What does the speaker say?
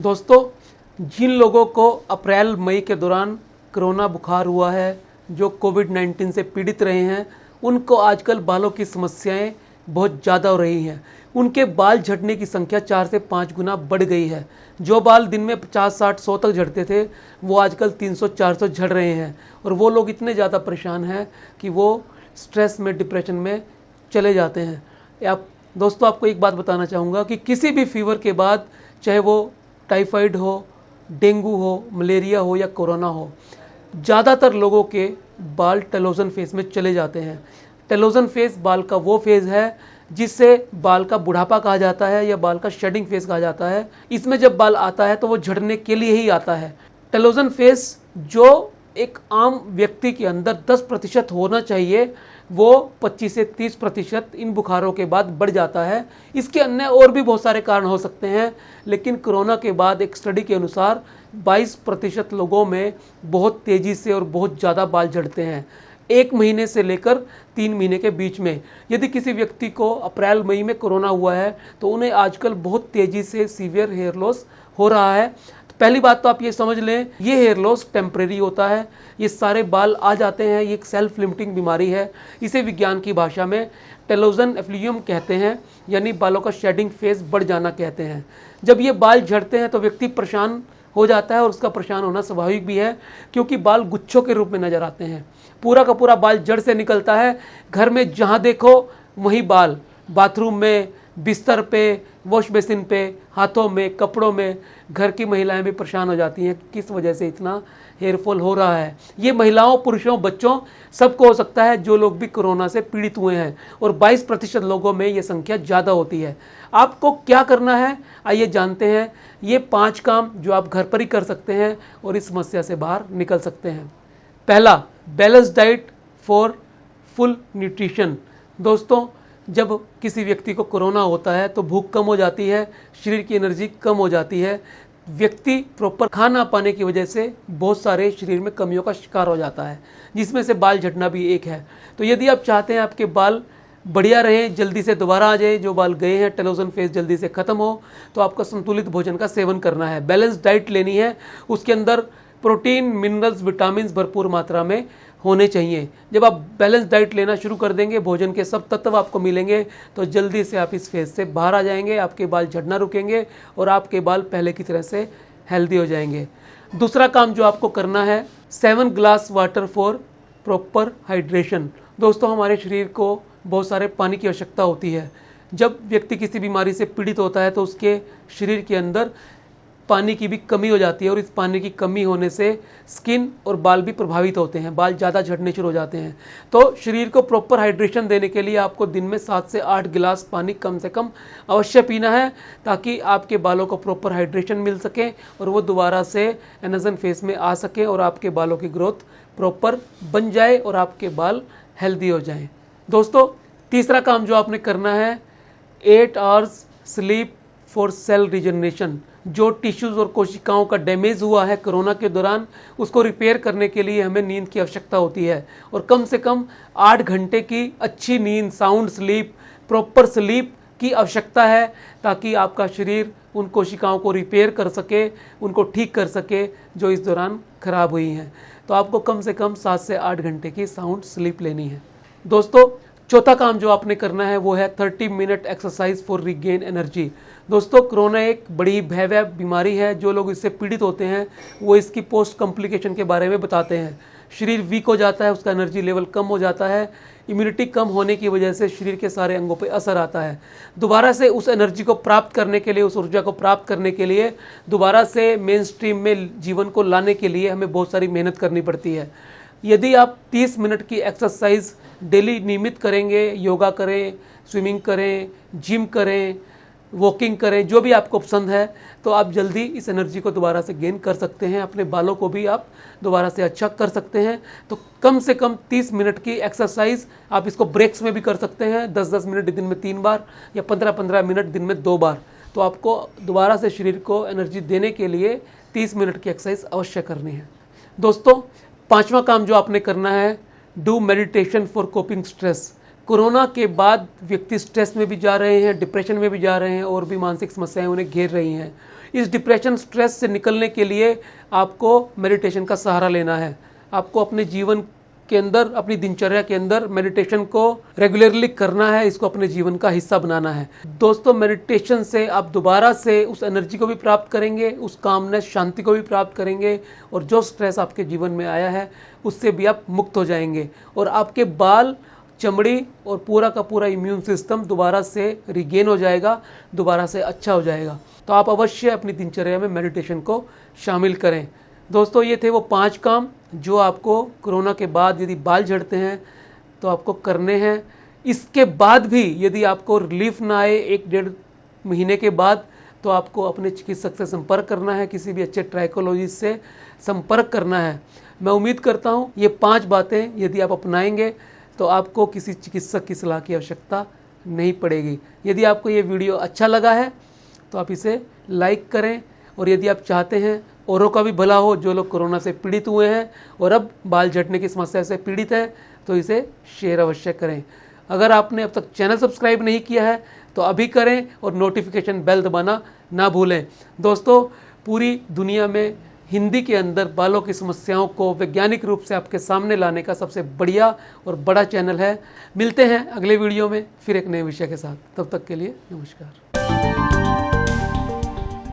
दोस्तों, जिन लोगों को अप्रैल मई के दौरान कोरोना बुखार हुआ है, जो कोविड-19 से पीड़ित रहे हैं, उनको आजकल बालों की समस्याएं बहुत ज़्यादा हो रही हैं। उनके बाल झड़ने की संख्या 4 से 5 गुना बढ़ गई है। जो बाल दिन में 50, 60, 100 तक झड़ते थे, वो आजकल 300, 400 झड़ रहे हैं। और वो लोग इतने ज़्यादा परेशान हैं कि वो स्ट्रेस में, डिप्रेशन में चले जाते हैं। दोस्तों, आपको एक बात बताना चाहूँगा कि किसी भी फीवर के बाद, चाहे वो टाइफाइड हो, डेंगू हो, मलेरिया हो या कोरोना हो, ज़्यादातर लोगों के बाल टेलोजन फेज में चले जाते हैं। टेलोजन फेज बाल का वो फेज़ है जिससे बाल का बुढ़ापा कहा जाता है या बाल का शेडिंग फेज कहा जाता है। इसमें जब बाल आता है तो वो झड़ने के लिए ही आता है। टेलोजन फेज जो एक आम व्यक्ति के अंदर 10% होना चाहिए, वो 25 से 30% इन बुखारों के बाद बढ़ जाता है। इसके अन्य और भी बहुत सारे कारण हो सकते हैं, लेकिन कोरोना के बाद एक स्टडी के अनुसार 22% लोगों में बहुत तेज़ी से और बहुत ज़्यादा बाल झड़ते हैं, 1 महीने से लेकर 3 महीने के बीच में। यदि किसी व्यक्ति को अप्रैल मई में कोरोना हुआ है तो उन्हें आजकल बहुत तेज़ी से सीवियर हेयर लॉस हो रहा है। पहली बात तो आप ये समझ लें, ये हेयर लॉस टेम्परेरी होता है। ये सारे बाल आ जाते हैं, ये एक सेल्फ लिमिटिंग बीमारी है। इसे विज्ञान की भाषा में टेलोजन एफ्लियम कहते हैं, यानी बालों का शेडिंग फेज बढ़ जाना कहते हैं। जब ये बाल झड़ते हैं तो व्यक्ति परेशान हो जाता है, और उसका परेशान होना स्वाभाविक भी है, क्योंकि बाल गुच्छों के रूप में नजर आते हैं। पूरा का पूरा बाल जड़ से निकलता है। घर में जहाँ देखो वहीं बाल, बाथरूम में, बिस्तर पे, वॉश बेसिन पे, हाथों में, कपड़ों में। घर की महिलाएं भी परेशान हो जाती हैं, किस वजह से इतना हेयरफॉल हो रहा है। ये महिलाओं, पुरुषों, बच्चों सबको हो सकता है, जो लोग भी कोरोना से पीड़ित हुए हैं। और 22% लोगों में ये संख्या ज़्यादा होती है। आपको क्या करना है, आइए जानते हैं। ये 5 काम जो आप घर पर ही कर सकते हैं और इस समस्या से बाहर निकल सकते हैं। पहला, balance diet for full nutrition. दोस्तों, जब किसी व्यक्ति को कोरोना होता है तो भूख कम हो जाती है, शरीर की एनर्जी कम हो जाती है। व्यक्ति प्रॉपर खाना पाने की वजह से बहुत सारे शरीर में कमियों का शिकार हो जाता है, जिसमें से बाल झड़ना भी एक है। तो यदि आप चाहते हैं आपके बाल बढ़िया रहें, जल्दी से दोबारा आ जाए, जो बाल गए हैं, टेलोजन फेज जल्दी से ख़त्म हो, तो आपका संतुलित भोजन का सेवन करना है, बैलेंस डाइट लेनी है। उसके अंदर प्रोटीन, मिनरल्स, विटामिन भरपूर मात्रा में होने चाहिए। जब आप बैलेंस डाइट लेना शुरू कर देंगे, भोजन के सब तत्व आपको मिलेंगे, तो जल्दी से आप इस फेज से बाहर आ जाएंगे। आपके बाल झड़ना रुकेंगे और आपके बाल पहले की तरह से हेल्दी हो जाएंगे। दूसरा काम जो आपको करना है, 7 glass water for proper hydration. दोस्तों, हमारे शरीर को बहुत सारे पानी की आवश्यकता होती है। जब व्यक्ति किसी बीमारी से पीड़ित होता है तो उसके शरीर के अंदर पानी की भी कमी हो जाती है, और इस पानी की कमी होने से स्किन और बाल भी प्रभावित होते हैं, बाल ज़्यादा झड़ने शुरू हो जाते हैं। तो शरीर को प्रॉपर हाइड्रेशन देने के लिए आपको दिन में 7 से 8 गिलास पानी कम से कम अवश्य पीना है, ताकि आपके बालों को प्रॉपर हाइड्रेशन मिल सके और वो दोबारा से एनर्जन फेज में आ सके और आपके बालों की ग्रोथ प्रॉपर बन जाए और आपके बाल हेल्दी हो जाएं। दोस्तों, तीसरा काम जो आपने करना है, 8 hours sleep for sale regeneration. जो टिश्यूज़ और कोशिकाओं का डैमेज हुआ है कोरोना के दौरान, उसको रिपेयर करने के लिए हमें नींद की आवश्यकता होती है। और कम से कम 8 घंटे की अच्छी नींद, साउंड स्लीप, प्रॉपर स्लीप की आवश्यकता है, ताकि आपका शरीर उन कोशिकाओं को रिपेयर कर सके, उनको ठीक कर सके जो इस दौरान खराब हुई हैं। तो आपको कम से कम 7 से 8 घंटे की साउंड स्लीप लेनी है। दोस्तों, चौथा काम जो आपने करना है वो है 30 minute exercise for regain energy. दोस्तों, कोरोना एक बड़ी भयावह बीमारी है। जो लोग इससे पीड़ित होते हैं वो इसकी पोस्ट कॉम्प्लिकेशन के बारे में बताते हैं। शरीर वीक हो जाता है, उसका एनर्जी लेवल कम हो जाता है, इम्यूनिटी कम होने की वजह से शरीर के सारे अंगों पर असर आता है। दोबारा से उस एनर्जी को प्राप्त करने के लिए, उस ऊर्जा को प्राप्त करने के लिए, दोबारा से मेन स्ट्रीम में जीवन को लाने के लिए हमें बहुत सारी मेहनत करनी पड़ती है। यदि आप 30 मिनट की एक्सरसाइज डेली नियमित करेंगे, योगा करें, स्विमिंग करें, जिम करें, वॉकिंग करें, जो भी आपको पसंद है, तो आप जल्दी इस एनर्जी को दोबारा से गेन कर सकते हैं। अपने बालों को भी आप दोबारा से अच्छा कर सकते हैं। तो कम से कम 30 मिनट की एक्सरसाइज, आप इसको ब्रेक्स में भी कर सकते हैं, 10-10 मिनट दिन में 3 बार या 15-15 मिनट दिन में 2 बार। तो आपको दोबारा से शरीर को एनर्जी देने के लिए 30 मिनट की एक्सरसाइज अवश्य करनी है। दोस्तों, 5वां काम जो आपने करना है, do meditation for coping stress. Corona के बाद व्यक्ति स्ट्रेस में भी जा रहे हैं, डिप्रेशन में भी जा रहे हैं, और भी मानसिक समस्याएं उन्हें घेर रही हैं। इस डिप्रेशन स्ट्रेस से निकलने के लिए आपको मेडिटेशन का सहारा लेना है। आपको अपने जीवन के अंदर, अपनी दिनचर्या के अंदर मेडिटेशन को रेगुलरली करना है, इसको अपने जीवन का हिस्सा बनाना है। दोस्तों, मेडिटेशन से आप दोबारा से उस एनर्जी को भी प्राप्त करेंगे, उस कामनेस, शांति को भी प्राप्त करेंगे, और जो स्ट्रेस आपके जीवन में आया है उससे भी आप मुक्त हो जाएंगे, और आपके बाल, चमड़ी और पूरा का पूरा इम्यून सिस्टम दोबारा से रिगेन हो जाएगा, दोबारा से अच्छा हो जाएगा। तो आप अवश्य अपनी दिनचर्या में मेडिटेशन को शामिल करें। दोस्तों, ये थे वो 5 काम जो आपको कोरोना के बाद यदि बाल झड़ते हैं तो आपको करने हैं। इसके बाद भी यदि आपको रिलीफ ना आए 1-1.5 महीने के बाद, तो आपको अपने चिकित्सक से संपर्क करना है, किसी भी अच्छे ट्राइकोलॉजिस्ट से संपर्क करना है। मैं उम्मीद करता हूँ ये 5 बातें यदि आप अपनाएंगे तो आपको किसी चिकित्सक की सलाह की आवश्यकता नहीं पड़ेगी। यदि आपको ये वीडियो अच्छा लगा है तो आप इसे लाइक करें, और यदि आप चाहते हैं औरों का भी भला हो, जो लोग कोरोना से पीड़ित हुए हैं और अब बाल झड़ने की समस्या से पीड़ित हैं, तो इसे शेयर अवश्य करें। अगर आपने अब तक चैनल सब्सक्राइब नहीं किया है तो अभी करें, और नोटिफिकेशन बेल दबाना ना भूलें। दोस्तों, पूरी दुनिया में हिंदी के अंदर बालों की समस्याओं को वैज्ञानिक रूप से आपके सामने लाने का सबसे बढ़िया और बड़ा चैनल है। मिलते हैं अगले वीडियो में फिर एक नए विषय के साथ। तब तक के लिए नमस्कार।